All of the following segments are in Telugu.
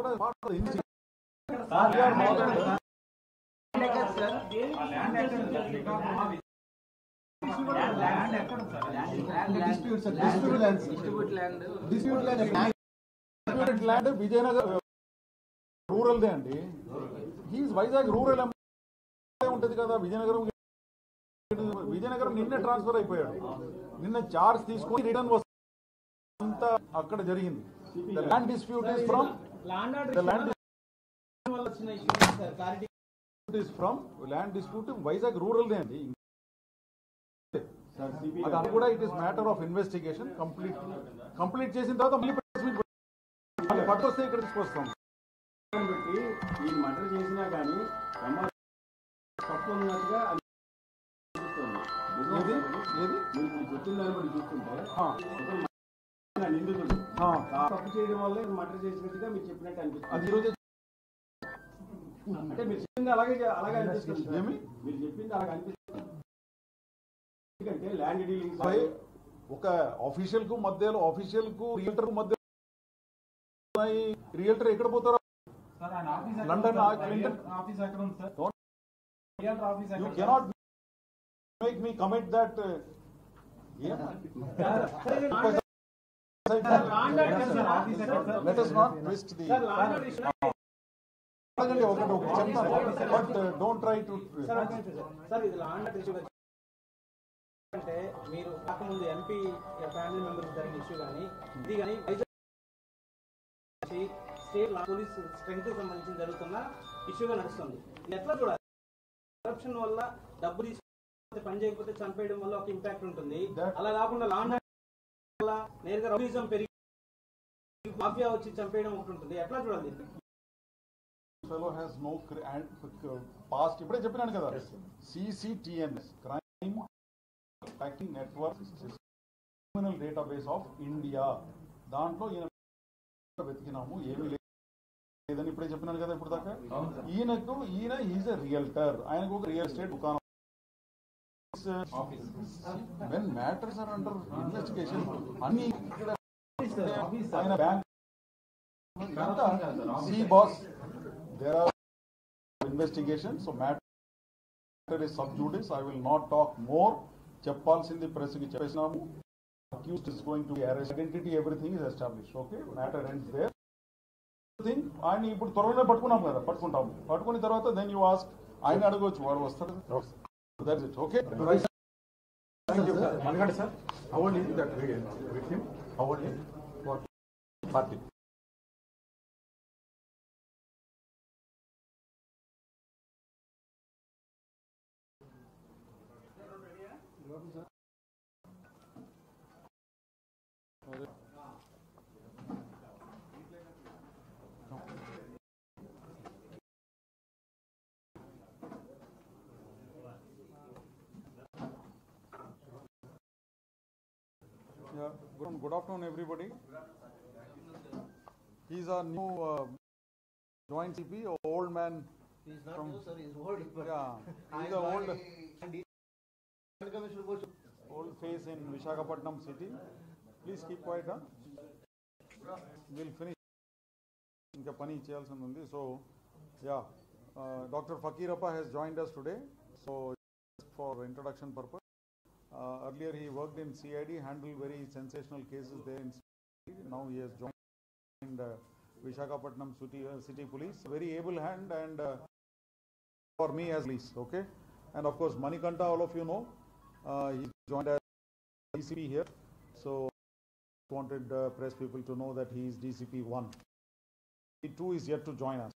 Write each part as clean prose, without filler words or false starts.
కూడా ల్యాండ్ విజయనగర్ రూరల్ దే అండి. హీస్ వైజాగ్ రూరల్ ఉంటది కదా విజయనగరం. విజయనగరం నిన్నే ట్రాన్స్ఫర్ అయిపోయాడు. నిన్న చార్జ్ తీసుకొని రిటర్న్ వస్తా అక్కడ జరిగింది. The land dispute is from land dispute Vizag rural they అండి. అది కూడా it is matter of investigation. Complete చేసిన తర్వాత మళ్ళీ పట్టుకొస్తే ఇక్కడ తీసుకొస్తాం. బట్టి ఈ మర్డర్ చేసినా కానీ తప్పు ఉన్నట్టుగా చెప్పిన దాన్ని బట్టి చూస్తుంటే నిందితుడు తప్పు చేయడం వల్ల మర్డర్ చేసినట్టుగా మీరు చెప్పినట్టు అనిపిస్తుంది. అది ఈరోజు అంటే మీరు చెప్పింది అలాగే అనిపిస్తుంది. మీరు చెప్పింది అలాగే అనిపిస్తుంది. ఎందుకంటే ల్యాండ్ డీలింగ్ ఒక ఆఫీషియల్ కు మధ్యలో రియల్టర్ కు మధ్య రియల్టర్ ఎక్కడ పోతారో London you cannot make me commit that. Let us not twist the ఒకటి చెప్తాను but don't try to sir. ఇది లాండ్ ఇష్యూ అంటే మీరు కాకముందు ఎంపీ ఫ్యామిలీ మెంబర్స్ జరిగిన ఇష్యూ కానీ ఇది కానీ స్టేట్ పోలీస్ స్ట్రెంగ్త్ సంబంధించి జరుగుతున్న ఇష్యూగా నడుస్తుంది. ఎట్లా చూడాలి? కరప్షన్ వల్ల డబ్బు తీసుకుంటే పని చేయకపోతే చంపేయడం వల్ల ఒక ఇంపాక్ట్ ఉంటుంది. అలా కాకుండా లాండ్ వల్ల నేరుగా రౌడీజం పెరిగి మాఫియా వచ్చి చంపేయడం ఒకటి ఉంటుంది. ఎట్లా చూడాలి? fellow has no past. ఇప్పుడే చెప్పినాను కదా, CCTNS crime tracking network criminal database of India. దాంట్లో ఈయన వెతికినాము, ఏమీ లేదని ఇప్పుడే చెప్పినాను కదా. ఇప్పుడు దాకా ఈయన ఈజ్ ఎ రియల్టర్. ఆయనకు ఒక రియల్ ఎస్టేట్ దుకాణం. when matters are under investigation అన్ని ఆయన bank see boss, there are investigations, so matter is sub judice. I will not talk more. చెప్పాల్సింది ప్రెస్ కి చెప్పేసినాము. accused is going to be arrested, identity everything is established. Okay, matter ends there. thing ఆయన ఇప్పుడు త్వరలోనే పట్టుకున్నాం కదా, పట్టుకున్న తర్వాత then you ask, ఆయన అడగవచ్చు, వాడు వస్తారు. That's it. Okay, thank you. Managadi sir, how old is that victim? How old is what party? Good afternoon, everybody. He's our new joint CP, old man. He's not new, sir. He's old. Yeah, he's an old face in Visakhapatnam city. Please keep quiet, huh? We'll finish. Inka pani cheyalsindi undi. So, yeah, Dr. Fakirappa has joined us today. So, just for introduction purpose. Earlier he worked in CID, handled very sensational cases there in CID. Now he has joined Visakhapatnam city police. Very able hand and for me as police, okay. And of course Manikanta, all of you know, he joined as DCP here. So wanted press people to know that he is DCP 1. DCP 2 is yet to join us.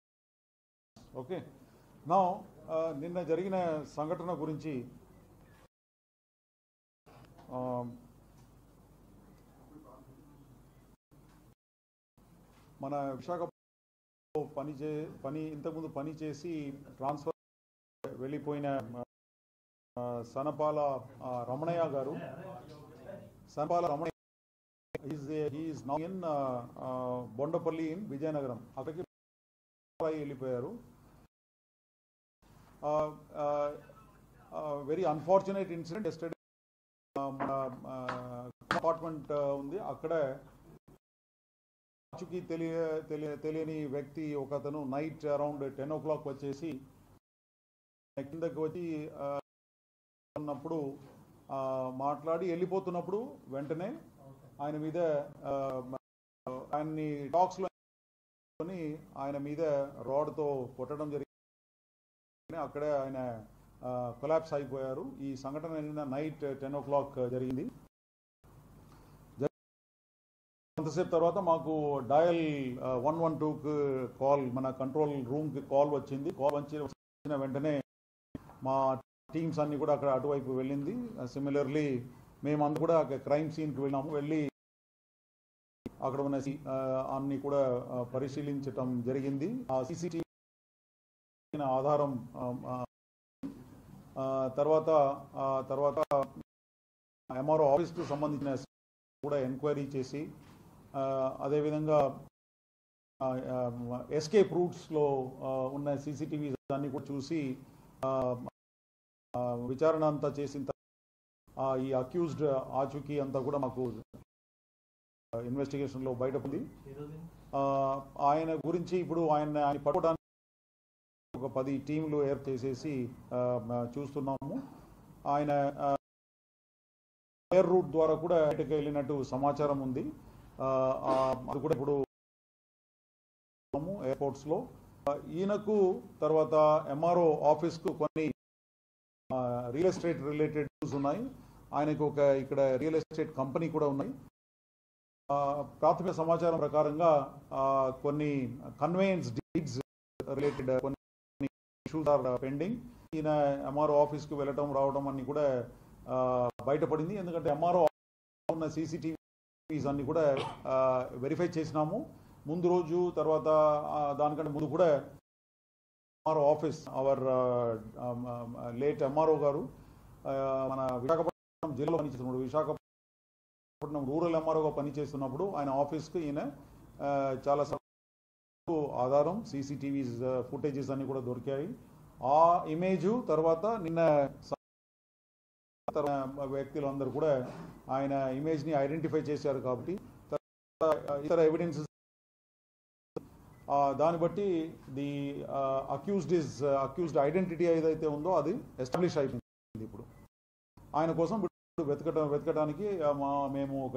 Okay. Now ninna jarigina sangatana gurinchi మన విశాఖపట్నం ఇంతకుముందు పని చేసి ట్రాన్స్ఫర్ వెళ్ళిపోయిన Sanapala Ramanayya garu. Sanapala Ramanayya is now in Bondapalli in Vizianagaram. అక్కడికి వెళ్ళిపోయారు. Very unfortunate incident. ఎస్టర్డే మన అపార్ట్మెంట్ ఉంది, అక్కడ ఆచూకీ తెలియని వ్యక్తి ఒకతను నైట్ అరౌండ్ 10 o'clock వచ్చేసి కిందకి వచ్చి ఉన్నప్పుడు మాట్లాడి వెళ్ళిపోతున్నప్పుడు వెంటనే ఆయన మీద ఆయన్ని టాక్స్లో ఆయన మీద రాడ్తో కొట్టడం జరిగింది. అక్కడే ఆయన కొలాప్స్ అయిపోయారు. ఈ సంఘటన నిన్న నైట్ 10 o'clock జరిగింది. కొంతసేపు తర్వాత మాకు డయల్ 112కి కాల్, మన కంట్రోల్ రూమ్కి కాల్ వచ్చింది. కాల్ వచ్చిన వెంటనే మా టీమ్స్ అన్ని కూడా అక్కడ అటువైపు వెళ్ళింది. సిమిలర్లీ మేమంతా కూడా క్రైమ్ సీన్కి వెళ్ళాము. వెళ్ళి అక్కడ ఉన్న అన్ని కూడా పరిశీలించటం జరిగింది. ఆ సీసీటీవీ ఆధారం తర్వాత ఎంఆర్ఓ ఆఫీస్కు సంబంధించిన కూడా ఎంక్వైరీ చేసి అదేవిధంగా ఎస్కేప్ రూట్స్లో ఉన్న సీసీటీవీస్ అన్ని కూడా చూసి విచారణ అంతా చేసిన తర్వాత ఈ అక్యూజ్డ్ ఆచూకీ అంతా కూడా మాకు ఇన్వెస్టిగేషన్లో బయటపడింది. ఆయన గురించి ఇప్పుడు ఆయన పట్టుకోవడానికి ఒక 10 టీంలు ఏర్పాటు చేసేసి చూస్తున్నాము. ఆయన ఎయిర్ రూట్ ద్వారా కూడా బయటకు వెళ్ళినట్టు సమాచారం ఉంది. అది కూడా ఇప్పుడు ఎయిర్పోర్ట్స్లో ఈయనకు తర్వాత ఎంఆర్ఓ ఆఫీస్కు కొన్ని రియల్ ఎస్టేట్ రిలేటెడ్ ఇష్యూస్ ఉన్నాయి. ఆయనకు ఒక ఇక్కడ రియల్ ఎస్టేట్ కంపెనీ కూడా ఉన్నాయి. ప్రాథమిక సమాచారం ప్రకారంగా కొన్ని కన్వేయన్స్ డీడ్స్ రిలేటెడ్ కొన్ని ఇష్యూస్ ఆర్ పెండింగ్. ఈయన ఎంఆర్ఓ ఆఫీస్కు వెళ్ళటం రావడం అన్ని కూడా బయటపడింది. ఎందుకంటే ఎంఆర్ఓ ఉన్న సీసీటీవీస్ అన్ని కూడా వెరిఫై చేసినాము. ముందు రోజు తర్వాత దానికంటే ముందు కూడా MRO office hour late MRO garu మన విశాఖపట్నం జిల్లాలో పనిచేస్తున్నప్పుడు, విశాఖపట్నం రూరల్ ఎంఆర్ఓగా పనిచేస్తున్నప్పుడు ఆయన ఆఫీస్కి ఈయన చాలా ఆధారం సీసీటీవీస్ ఫుటేజెస్ అన్ని కూడా దొరికాయి. ఆ ఇమేజ్ తర్వాత నిన్న వ్యక్తులు అందరూ కూడా ఆయన ఇమేజ్ని ఐడెంటిఫై చేశారు. కాబట్టి ఇతర ఎవిడెన్సెస్ దాన్ని బట్టి ది అక్యూజ్డ్ ఐడెంటిటీ ఏదైతే ఉందో అది ఎస్టాబ్లిష్ అయిపోయింది. ఇప్పుడు ఆయన కోసం వెతకడానికి మేము ఒక